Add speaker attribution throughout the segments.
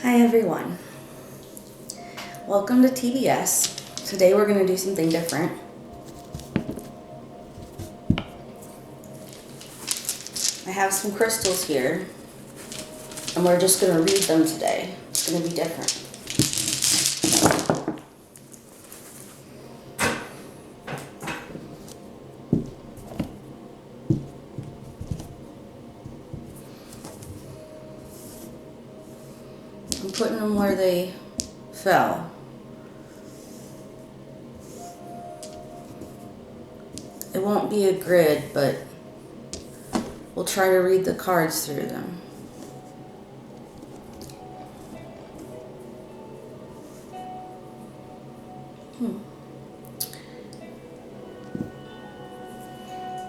Speaker 1: Hi everyone, welcome to TBS. Today we're going to do something different. I have some crystals here and we're just going to read them today. It's going to be different. I'm putting them where they fell. It won't be a grid, but we'll try to read the cards through them.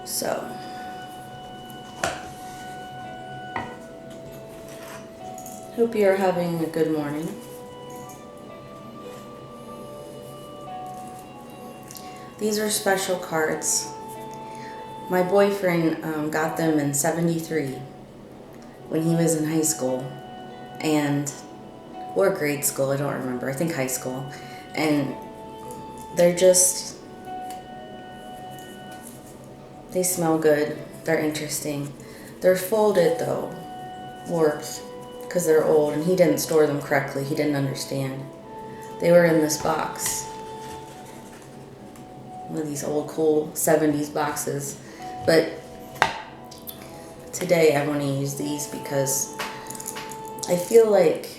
Speaker 1: So, hope you're having a good morning. These are special cards. My boyfriend got them in '73 when he was in high school or grade school, I don't remember, I think high school. And they smell good, they're interesting. They're folded though, warped, because they're old, and he didn't store them correctly, he didn't understand. They were in this box. One of these old cool 70s boxes. But today I want to use these because I feel like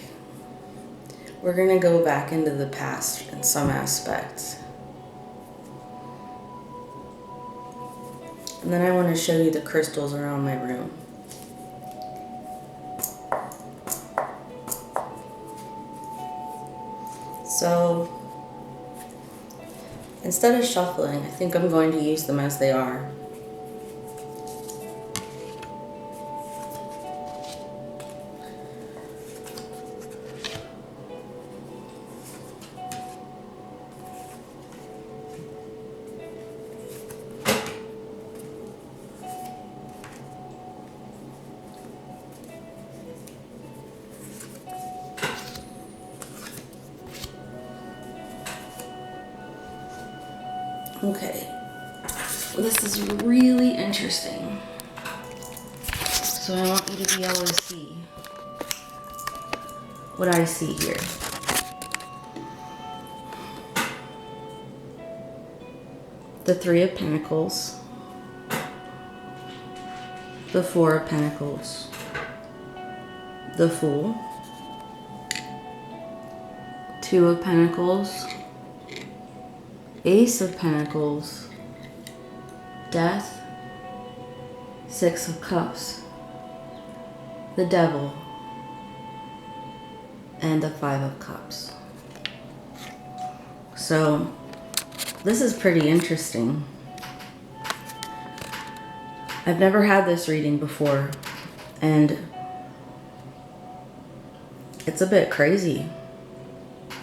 Speaker 1: we're going to go back into the past in some aspects. And then I want to show you the crystals around my room. So instead of shuffling, I think I'm going to use them as they are. Okay, this is really interesting, so I want you to be able to see what I see here. The Three of Pentacles, the Four of Pentacles, the Fool, Two of Pentacles, Ace of Pentacles, Death, Six of Cups, the Devil, and the Five of Cups. So this is pretty interesting. I've never had this reading before, and it's a bit crazy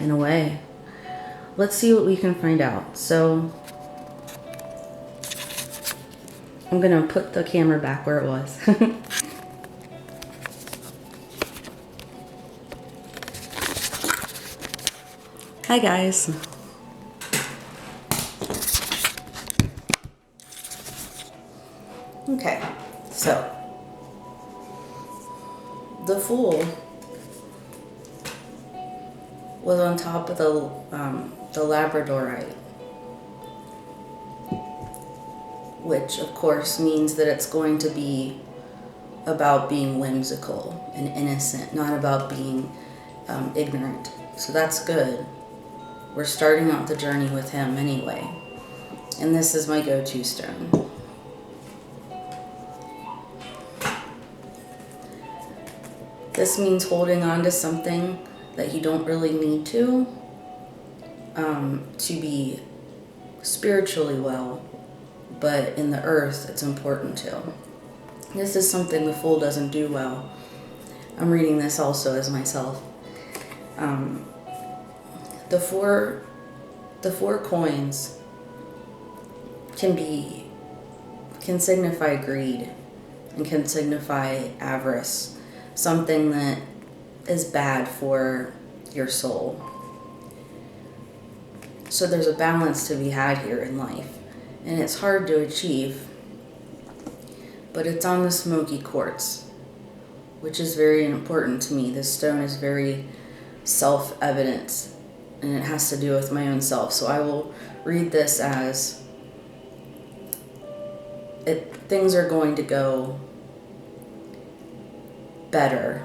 Speaker 1: in a way. Let's see what we can find out. So I'm gonna put the camera back where it was. Hi guys. Okay, so the Fool was on top of the Labradorite, which of course means that it's going to be about being whimsical and innocent, not about being ignorant. So that's good. We're starting out the journey with him anyway. And this is my go-to stone. This means holding on to something that you don't really need to be spiritually well, but in the earth it's important to. This is something the Fool doesn't do well. I'm reading this also as myself. The four coins can signify greed and can signify avarice, something that is bad for your soul. So there's a balance to be had here in life, and it's hard to achieve, but it's on the smoky quartz, which is very important to me. This stone is very self-evident, and it has to do with my own self. So I will read this as things are going to go better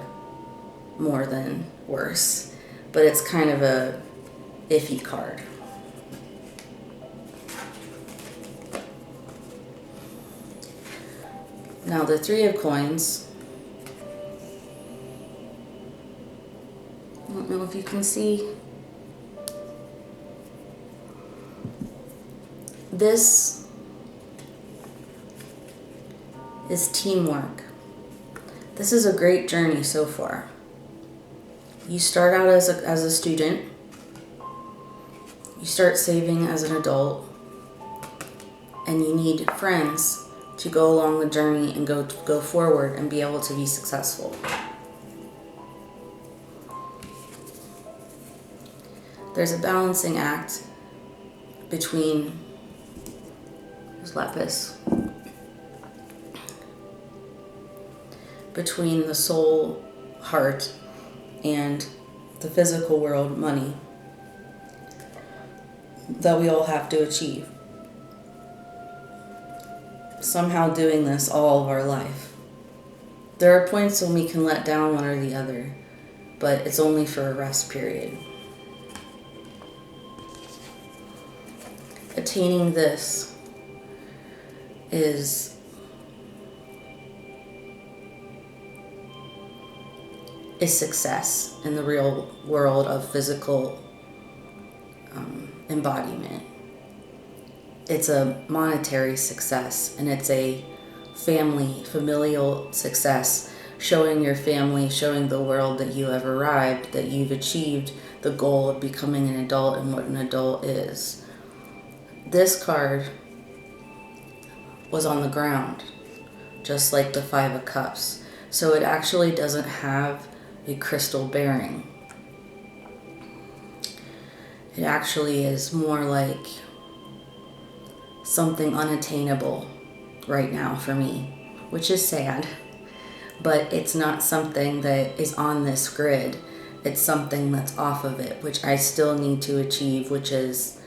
Speaker 1: more than worse, but it's kind of a iffy card. Now the Three of Coins, I don't know if you can see, this is teamwork. This is a great journey so far. You start out as a student, you start saving as an adult, and you need friends to go along the journey and go forward and be able to be successful. There's a balancing act between, there's lapis, between the soul, heart, and the physical world, money, that we all have to achieve. Somehow doing this all of our life. There are points when we can let down one or the other, but it's only for a rest period. Attaining this is success in the real world of physical embodiment. It's a monetary success, and it's a familial success, showing your family, showing the world that you have arrived, that you've achieved the goal of becoming an adult and what an adult is. This card was on the ground, just like the Five of Cups. So it actually doesn't have a crystal bearing. It actually is more like something unattainable right now for me, which is sad, but it's not something that is on this grid. It's something that's off of it, which I still need to achieve, which is,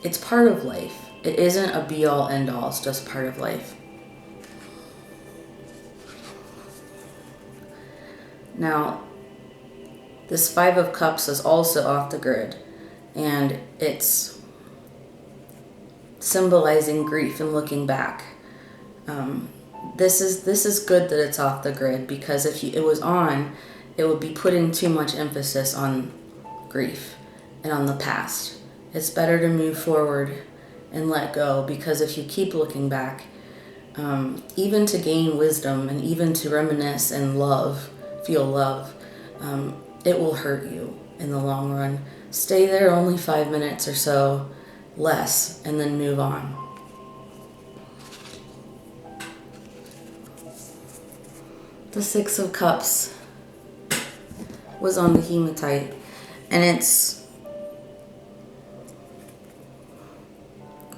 Speaker 1: it's part of life. It isn't a be-all, end-all, it's just part of life. Now, this Five of Cups is also off the grid, and it's symbolizing grief and looking back. This is good that it's off the grid, because if it was on, it would be putting too much emphasis on grief and on the past. It's better to move forward and let go, because if you keep looking back, even to gain wisdom and even to reminisce and feel love, it will hurt you in the long run. Stay there only 5 minutes or so, less, and then move on. The Six of Cups was on the hematite, and it's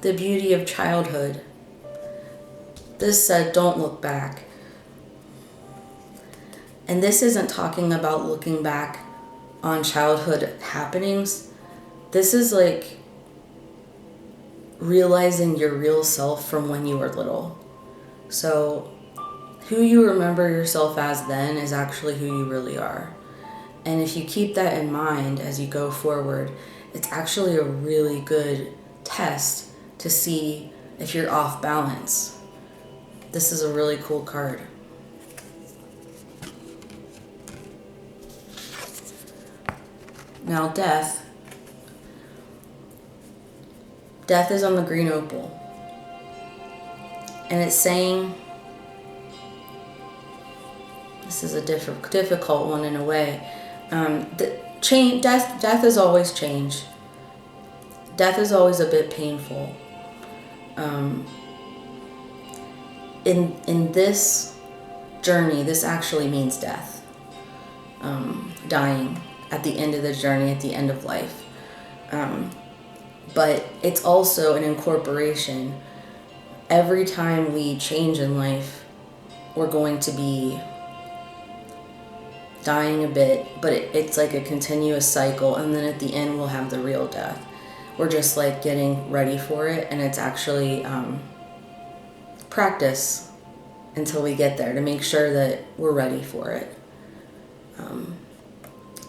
Speaker 1: the beauty of childhood. This said, don't look back. And this isn't talking about looking back on childhood happenings. This is like realizing your real self from when you were little. So who you remember yourself as then is actually who you really are. And if you keep that in mind as you go forward, it's actually a really good test to see if you're off balance. This is a really cool card. Now death. Death is on the green opal. And it's saying, this is a difficult one in a way. Death is always change. Death is always a bit painful. In this journey, this actually means death. dying at the end of the journey, at the end of life. But it's also an incorporation. Every time we change in life, we're going to be dying a bit, but it's like a continuous cycle, and then at the end we'll have the real death. We're just like getting ready for it, and it's actually practice until we get there to make sure that we're ready for it.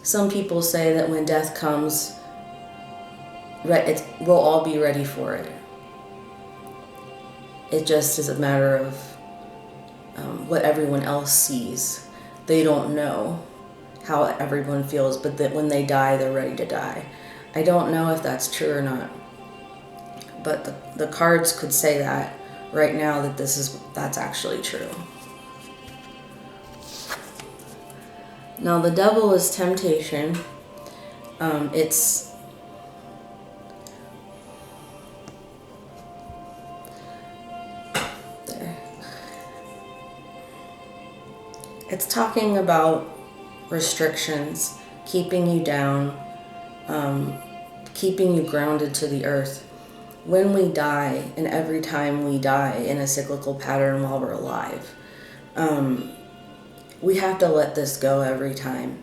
Speaker 1: Some people say that when death comes, we'll all be ready for it. It just is a matter of what everyone else sees. They don't know how everyone feels, but that when they die, they're ready to die. I don't know if that's true or not, but the cards could say that right now, that that's actually true. Now the devil is temptation. It's there. It's talking about restrictions, keeping you down, keeping you grounded to the earth. When we die, and every time we die in a cyclical pattern while we're alive, we have to let this go every time.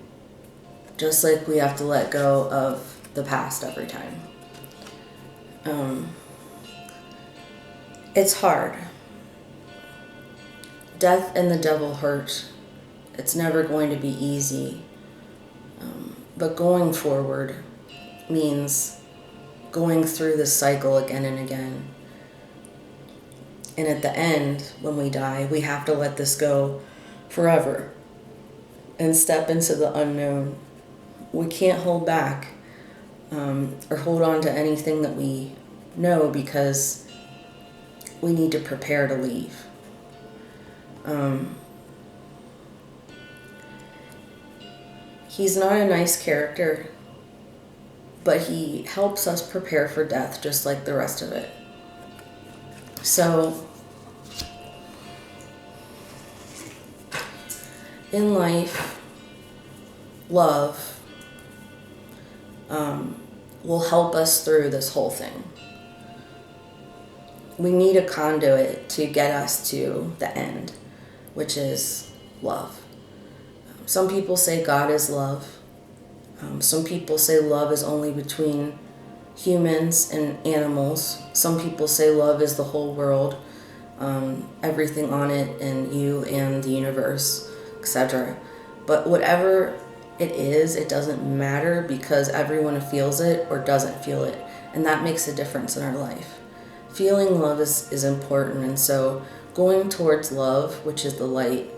Speaker 1: Just like we have to let go of the past every time. It's hard. Death and the devil hurt. It's never going to be easy. But going forward means going through this cycle again and again. And at the end, when we die, we have to let this go forever and step into the unknown. We can't hold back or hold on to anything that we know, because we need to prepare to leave. He's not a nice character, but he helps us prepare for death just like the rest of it. So, in life, love will help us through this whole thing. We need a conduit to get us to the end, which is love. Some people say God is love. Some people say love is only between humans and animals. Some people say love is the whole world, everything on it, and you and the universe, etc. But whatever it is, it doesn't matter, because everyone feels it or doesn't feel it, and that makes a difference in our life. Feeling love is important, and so going towards love, which is the light,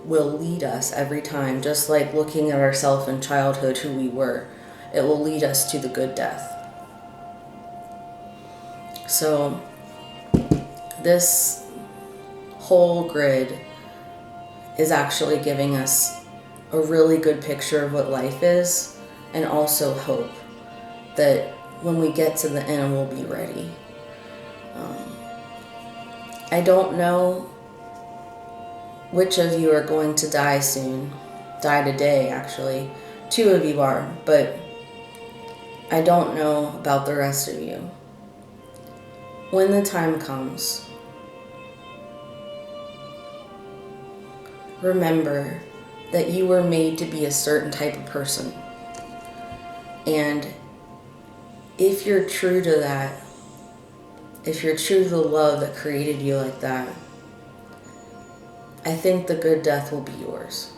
Speaker 1: will lead us every time, just like looking at ourselves in childhood, who we were. It will lead us to the good death. So this whole grid is actually giving us a really good picture of what life is, and also hope that when we get to the end, we'll be ready. I don't know which of you are going to die soon. Die today, actually. 2 of you are, but I don't know about the rest of you. When the time comes, remember that you were made to be a certain type of person. And if you're true to that, if you're true to the love that created you like that, I think the good death will be yours.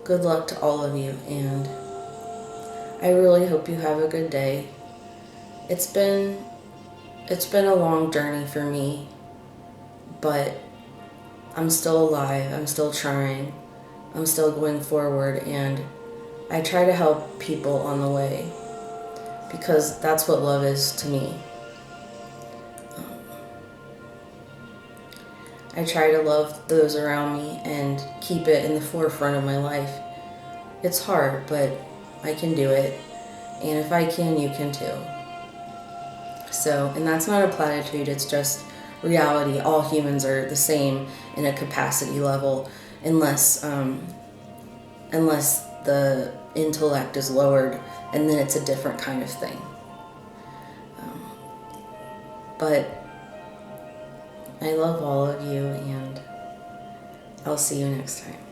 Speaker 1: Good luck to all of you, and I really hope you have a good day. It's been a long journey for me, but I'm still alive, I'm still trying, I'm still going forward, and I try to help people on the way, because that's what love is to me. I try to love those around me and keep it in the forefront of my life. It's hard, but I can do it. And if I can, you can too. So, and that's not a platitude, it's just reality. All humans are the same in a capacity level, unless unless the intellect is lowered, and then it's a different kind of thing. But I love all of you, and I'll see you next time.